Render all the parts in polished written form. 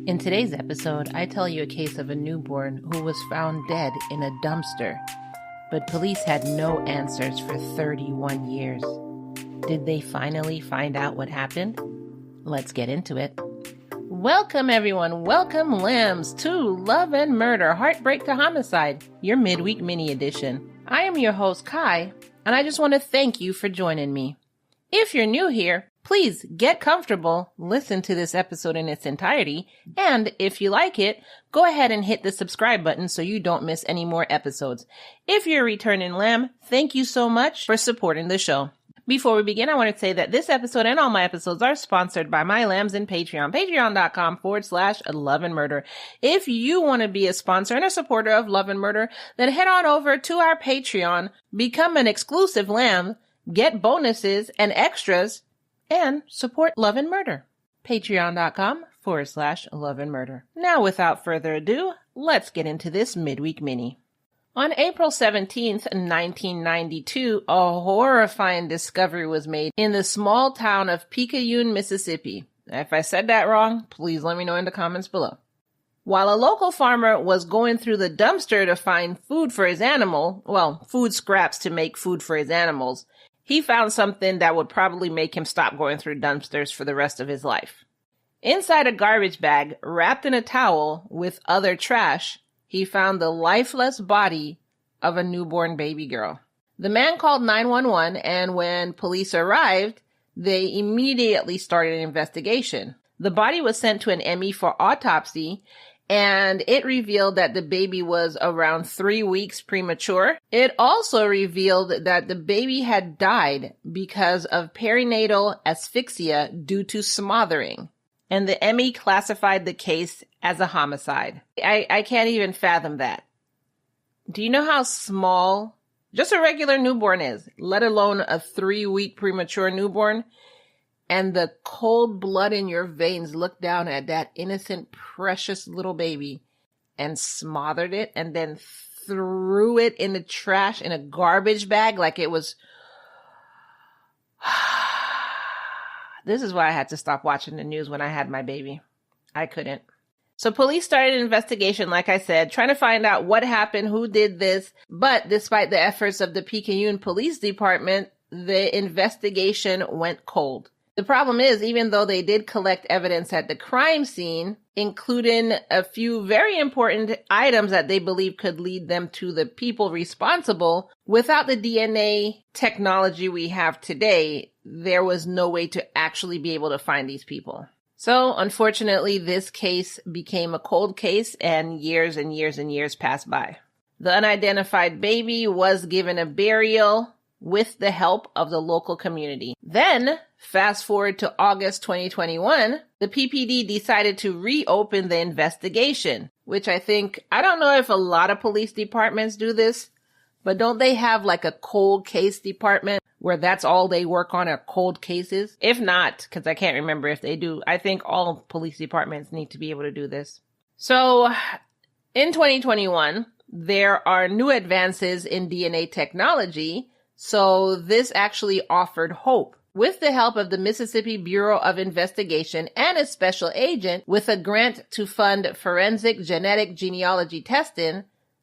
In today's episode, I tell you a case of a newborn who was found dead in a dumpster, but police had no answers for 31 years. Did they finally find out what happened? Let's get into it. Welcome everyone, welcome lambs to Love and Murder, Heartbreak to Homicide, your midweek mini edition. I am your host Kai, and I just want to thank you for joining me. If you're new here, please get comfortable, listen to this episode in its entirety, and if you like it, go ahead and hit the subscribe button so you don't miss any more episodes. If you're a returning lamb, thank you so much for supporting the show. Before we begin, I want to say that this episode and all my episodes are sponsored by my lambs in Patreon, patreon.com/Love and Murder. If you want to be a sponsor and a supporter of Love and Murder, then head on over to our Patreon, become an exclusive lamb, get bonuses and extras, and support Love and Murder. Patreon.com/Love and Murder. Now, without further ado, let's get into this midweek mini. On April 17th, 1992, a horrifying discovery was made in the small town of Picayune, Mississippi. If I said that wrong, please let me know in the comments below. While a local farmer was going through the dumpster to find food for his animal, food scraps to make food for his animals, he found something that would probably make him stop going through dumpsters for the rest of his life. Inside a garbage bag, wrapped in a towel with other trash, he found the lifeless body of a newborn baby girl. The man called 911, and when police arrived, they immediately started an investigation. The body was sent to an ME for autopsy, and it revealed that the baby was around 3 weeks premature. It also revealed that the baby had died because of perinatal asphyxia due to smothering. And the ME classified the case as a homicide. I can't even fathom that. Do you know how small just a regular newborn is, let alone a 3-week premature newborn? And the cold blood in your veins looked down at that innocent, precious little baby and smothered it and then threw it in the trash in a garbage bag like it was... This is why I had to stop watching the news when I had my baby. I couldn't. So police started an investigation, like I said, trying to find out what happened, who did this. But despite the efforts of the Picayune Police Department, the investigation went cold. The problem is, even though they did collect evidence at the crime scene, including a few very important items that they believe could lead them to the people responsible, without the DNA technology we have today, there was no way to actually be able to find these people. So, unfortunately, this case became a cold case, and years and years and years passed by. The unidentified baby was given a burial with the help of the local community. Then, fast forward to August 2021, the PPD decided to reopen the investigation, which I don't know if a lot of police departments do this, but don't they have like a cold case department where that's all they work on are cold cases? If not, because I can't remember if they do, I think all police departments need to be able to do this. So, in 2021, there are new advances in DNA technology, so this actually offered hope. With the help of the Mississippi Bureau of Investigation and a special agent with a grant to fund forensic genetic genealogy testing,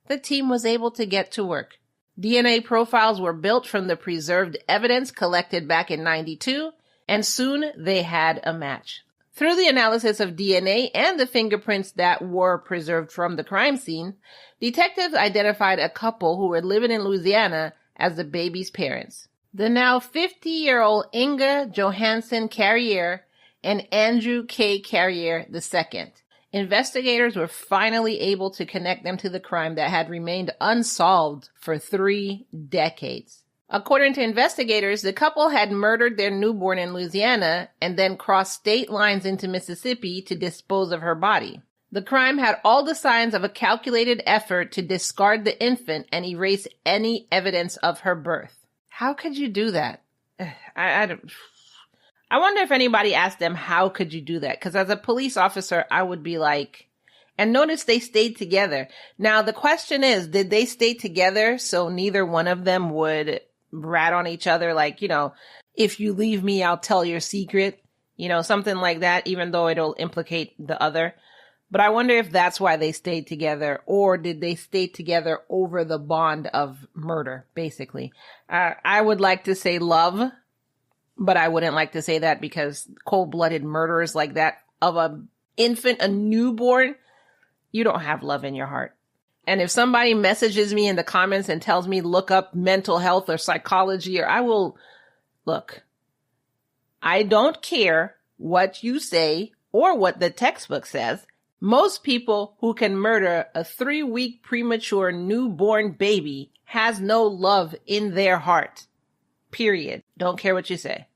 the team was able to get to work. DNA profiles were built from the preserved evidence collected back in '92, and soon they had a match. Through the analysis of DNA and the fingerprints that were preserved from the crime scene, detectives identified a couple who were living in Louisiana as the baby's parents. The now 50-year-old Inga Johansen Carriere and Andrew K. Carriere II. Investigators were finally able to connect them to the crime that had remained unsolved for 3 decades. According to investigators, the couple had murdered their newborn in Louisiana and then crossed state lines into Mississippi to dispose of her body. The crime had all the signs of a calculated effort to discard the infant and erase any evidence of her birth. How could you do that? I wonder if anybody asked them, how could you do that? Because as a police officer, I would be like, and notice they stayed together. Now, the question is, did they stay together so neither one of them would rat on each other? Like, if you leave me, I'll tell your secret, something like that, even though it'll implicate the other. But I wonder if that's why they stayed together, or did they stay together over the bond of murder, basically. I would like to say love, but I wouldn't like to say that because cold-blooded murderers like that of an infant, a newborn, you don't have love in your heart. And if somebody messages me in the comments and tells me look up mental health or psychology, or I will, look, I don't care what you say or what the textbook says. Most people who can murder a 3-week premature newborn baby has no love in their heart. Period. Don't care what you say.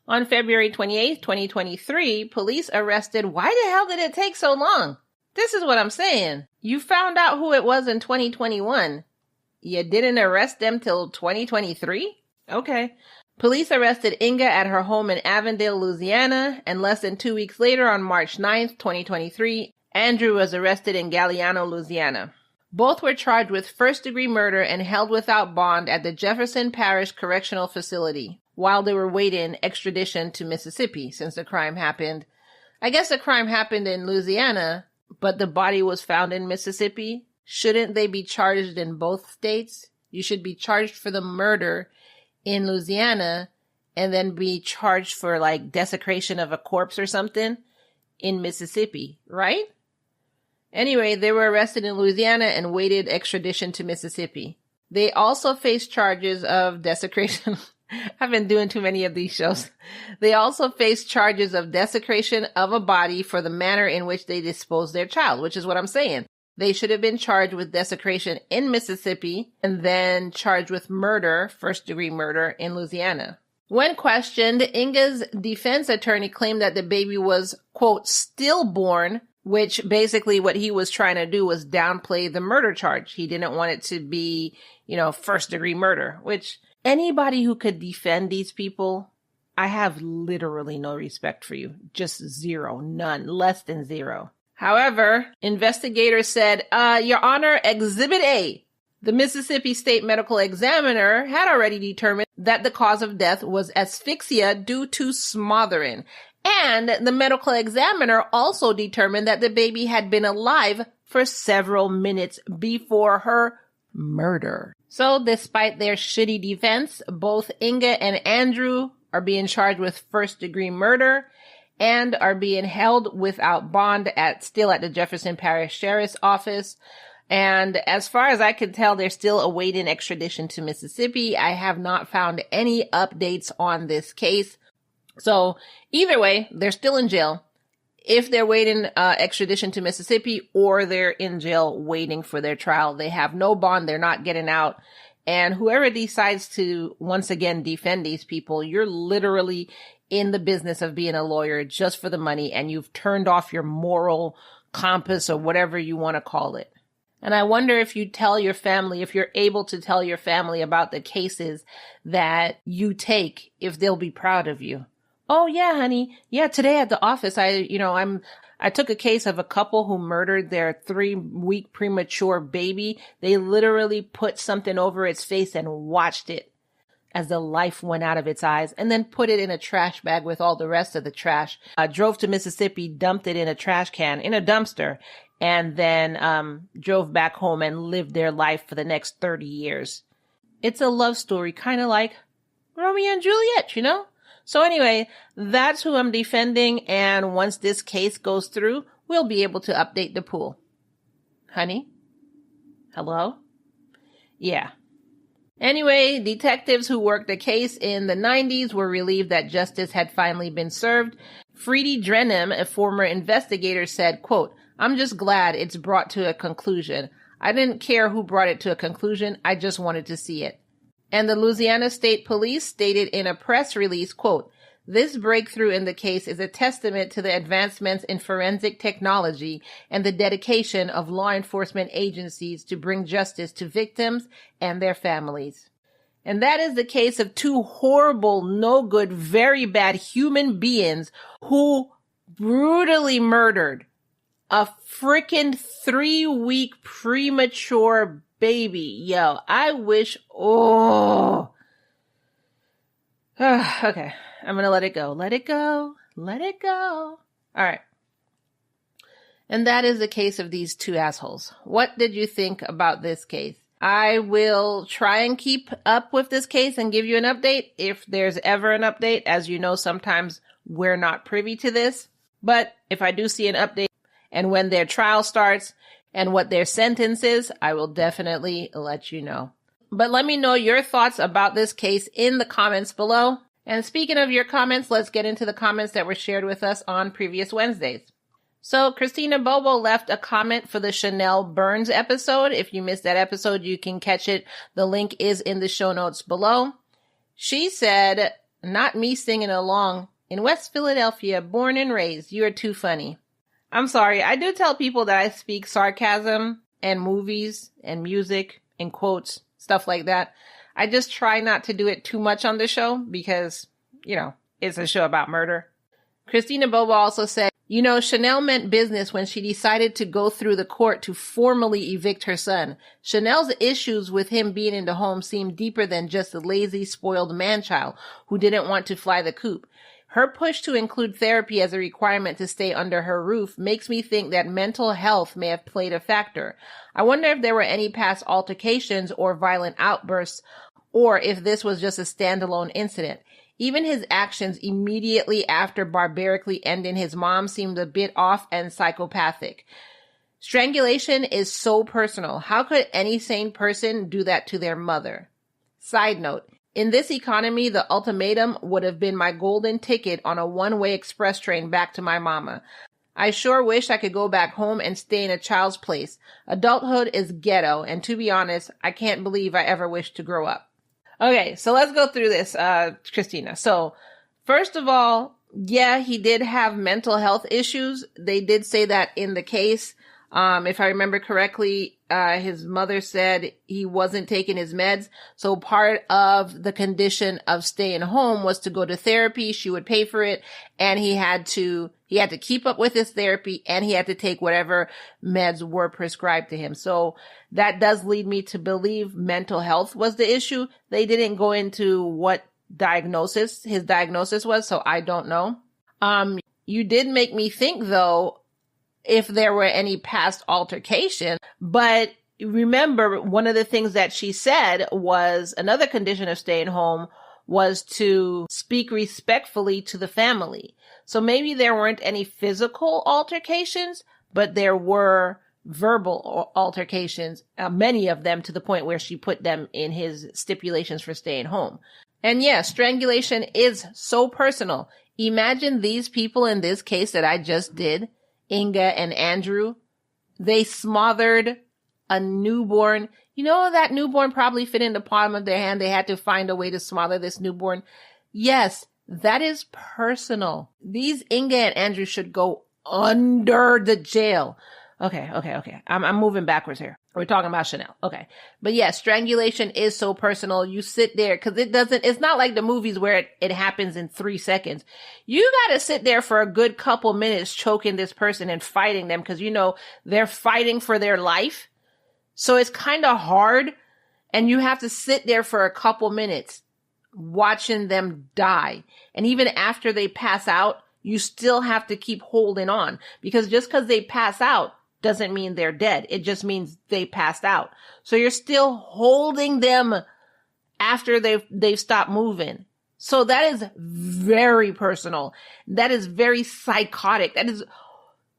On February 28th, 2023, police arrested. Why the hell did it take so long? This is what I'm saying. You found out who it was in 2021. You didn't arrest them till 2023? Okay. Police arrested Inga at her home in Avondale, Louisiana, and less than 2 weeks later, on March 9th, 2023, Andrew was arrested in Galliano, Louisiana. Both were charged with first-degree murder and held without bond at the Jefferson Parish Correctional Facility while they were waiting extradition to Mississippi since the crime happened. I guess the crime happened in Louisiana, but the body was found in Mississippi. Shouldn't they be charged in both states? You should be charged for the murder in Louisiana and then be charged for like desecration of a corpse or something in Mississippi, right? Anyway, they were arrested in Louisiana and waited extradition to Mississippi. They also faced charges of desecration. I've been doing too many of these shows. They also faced charges of desecration of a body for the manner in which they disposed their child, which is what I'm saying. They should have been charged with desecration in Mississippi and then charged with murder, first-degree murder, in Louisiana. When questioned, Inga's defense attorney claimed that the baby was, quote, stillborn, which basically what he was trying to do was downplay the murder charge. He didn't want it to be, first-degree murder, which anybody who could defend these people, I have literally no respect for you. Just zero, none, less than zero. However, investigators said, Your Honor, Exhibit A, the Mississippi State Medical Examiner had already determined that the cause of death was asphyxia due to smothering. And the medical examiner also determined that the baby had been alive for several minutes before her murder. So despite their shitty defense, both Inga and Andrew are being charged with first-degree murder and are being held without bond still at the Jefferson Parish Sheriff's Office. And as far as I can tell, they're still awaiting extradition to Mississippi. I have not found any updates on this case. So either way, they're still in jail if they're waiting extradition to Mississippi, or they're in jail waiting for their trial. They have no bond. They're not getting out. And whoever decides to once again defend these people, you're literally in the business of being a lawyer just for the money, and you've turned off your moral compass or whatever you want to call it. And I wonder if you tell your family, if you're able to tell your family about the cases that you take, if they'll be proud of you. Oh yeah, honey. Yeah, today at the office, I took a case of a couple who murdered their 3-week premature baby. They literally put something over its face and watched it as the life went out of its eyes, and then put it in a trash bag with all the rest of the trash. Drove to Mississippi, dumped it in a trash can, in a dumpster, and then drove back home and lived their life for the next 30 years. It's a love story, kind of like Romeo and Juliet, So anyway, that's who I'm defending, and once this case goes through, we'll be able to update the pool. Honey? Hello? Yeah. Anyway, detectives who worked the case in the 90s were relieved that justice had finally been served. Freedy Drenham, a former investigator, said, quote, I'm just glad it's brought to a conclusion. I didn't care who brought it to a conclusion. I just wanted to see it. And the Louisiana State Police stated in a press release, quote, this breakthrough in the case is a testament to the advancements in forensic technology and the dedication of law enforcement agencies to bring justice to victims and their families. And that is the case of 2 horrible, no good, very bad human beings who brutally murdered a freaking 3-week premature baby. Yo, I wish, okay. I'm going to let it go. Let it go. Let it go. All right. And that is the case of these two assholes. What did you think about this case? I will try and keep up with this case and give you an update if there's ever an update. As you know, sometimes we're not privy to this. But if I do see an update and when their trial starts and what their sentence is, I will definitely let you know. But let me know your thoughts about this case in the comments below. And speaking of your comments, let's get into the comments that were shared with us on previous Wednesdays. So Christina Bobo left a comment for the Chanel Burns episode. If you missed that episode, you can catch it. The link is in the show notes below. She said, "Not me singing along. In West Philadelphia, born and raised. You are too funny." I'm sorry. I do tell people that I speak sarcasm and movies and music and quotes, stuff like that. I just try not to do it too much on the show because, it's a show about murder. Christina Bobo also said, Chanel meant business when she decided to go through the court to formally evict her son. Chanel's issues with him being in the home seem deeper than just a lazy, spoiled man-child who didn't want to fly the coop. Her push to include therapy as a requirement to stay under her roof makes me think that mental health may have played a factor. I wonder if there were any past altercations or violent outbursts, or if this was just a standalone incident. Even his actions immediately after barbarically ending his mom seemed a bit off and psychopathic. Strangulation is so personal. How could any sane person do that to their mother? Side note, in this economy, the ultimatum would have been my golden ticket on a one-way express train back to my mama. I sure wish I could go back home and stay in a child's place. Adulthood is ghetto, and to be honest, I can't believe I ever wished to grow up. Okay, so let's go through this, Christina. So, first of all, yeah, he did have mental health issues. They did say that in the case. If I remember correctly, his mother said he wasn't taking his meds. So part of the condition of staying home was to go to therapy. She would pay for it, and he had to keep up with his therapy, and he had to take whatever meds were prescribed to him. So that does lead me to believe mental health was the issue. They didn't go into what his diagnosis was, so I don't know. You did make me think, though, if there were any past altercation. But remember, one of the things that she said was another condition of staying home was to speak respectfully to the family. So maybe there weren't any physical altercations, but there were verbal altercations, many of them to the point where she put them in his stipulations for staying home. And yeah, strangulation is so personal. Imagine these people in this case that I just did, Inga and Andrew, they smothered a newborn. That newborn probably fit in the palm of their hand. They had to find a way to smother this newborn. Yes, that is personal. These Inga and Andrew should go under the jail. Okay. I'm moving backwards here. We're talking about Chanel. Okay. But yeah, strangulation is so personal. You sit there because it's not like the movies where it happens in 3 seconds. You got to sit there for a good couple minutes choking this person and fighting them because, they're fighting for their life. So it's kind of hard. And you have to sit there for a couple minutes watching them die. And even after they pass out, you still have to keep holding on because just because they pass out doesn't mean they're dead. It just means they passed out. So you're still holding them after they've stopped moving. So that is very personal. That is very psychotic. That is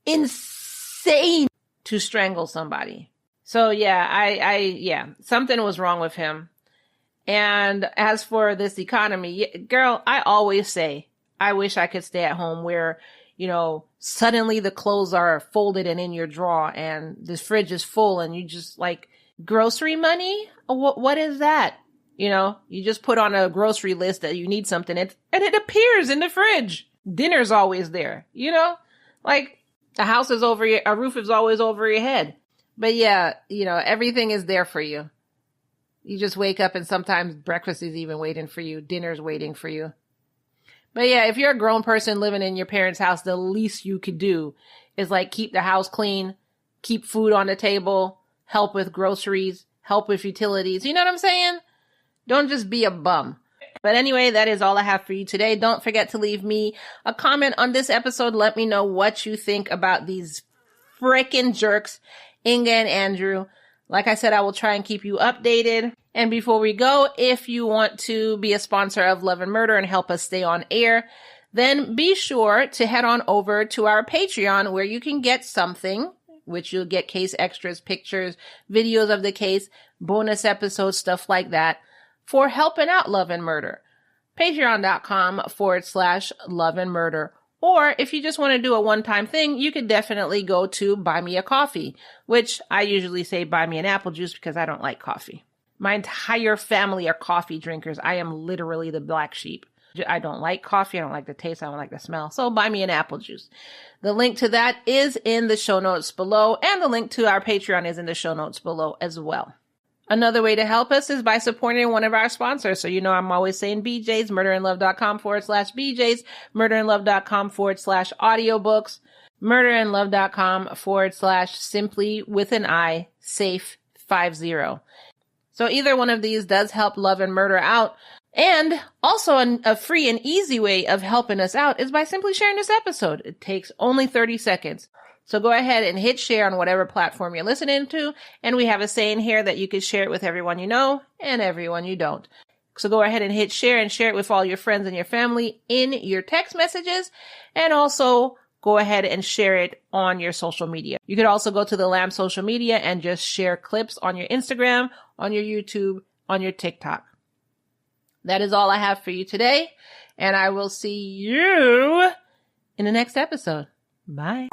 insane to strangle somebody. So yeah, something was wrong with him. And as for this economy, girl, I always say, I wish I could stay at home where, suddenly the clothes are folded and in your drawer and the fridge is full and you just like grocery money. What is that? You just put on a grocery list that you need something and it appears in the fridge. Dinner's always there, like the house is a roof is always over your head. But yeah, everything is there for you. You just wake up and sometimes breakfast is even waiting for you. Dinner's waiting for you. But yeah, if you're a grown person living in your parents' house, the least you could do is like keep the house clean, keep food on the table, help with groceries, help with utilities. You know what I'm saying? Don't just be a bum. But anyway, that is all I have for you today. Don't forget to leave me a comment on this episode. Let me know what you think about these freaking jerks, Inga and Andrew. Like I said, I will try and keep you updated. And before we go, if you want to be a sponsor of Love and Murder and help us stay on air, then be sure to head on over to our Patreon where you can get something, which you'll get case extras, pictures, videos of the case, bonus episodes, stuff like that, for helping out Love and Murder. Patreon.com/Love and Murder. Or if you just want to do a one-time thing, you could definitely go to Buy Me a Coffee, which I usually say buy me an apple juice because I don't like coffee. My entire family are coffee drinkers. I am literally the black sheep. I don't like coffee. I don't like the taste. I don't like the smell. So buy me an apple juice. The link to that is in the show notes below, and the link to our Patreon is in the show notes below as well. Another way to help us is by supporting one of our sponsors. So, I'm always saying BJ's, murderandlove.com/BJ's, murderandlove.com/audiobooks, murderandlove.com/simply with an I, safe 50. So either one of these does help Love and Murder out. And also a free and easy way of helping us out is by simply sharing this episode. It takes only 30 seconds. So go ahead and hit share on whatever platform you're listening to. And we have a saying here that you can share it with everyone you know and everyone you don't. So go ahead and hit share and share it with all your friends and your family in your text messages. And also go ahead and share it on your social media. You could also go to the Lamb social media and just share clips on your Instagram, on your YouTube, on your TikTok. That is all I have for you today. And I will see you in the next episode. Bye.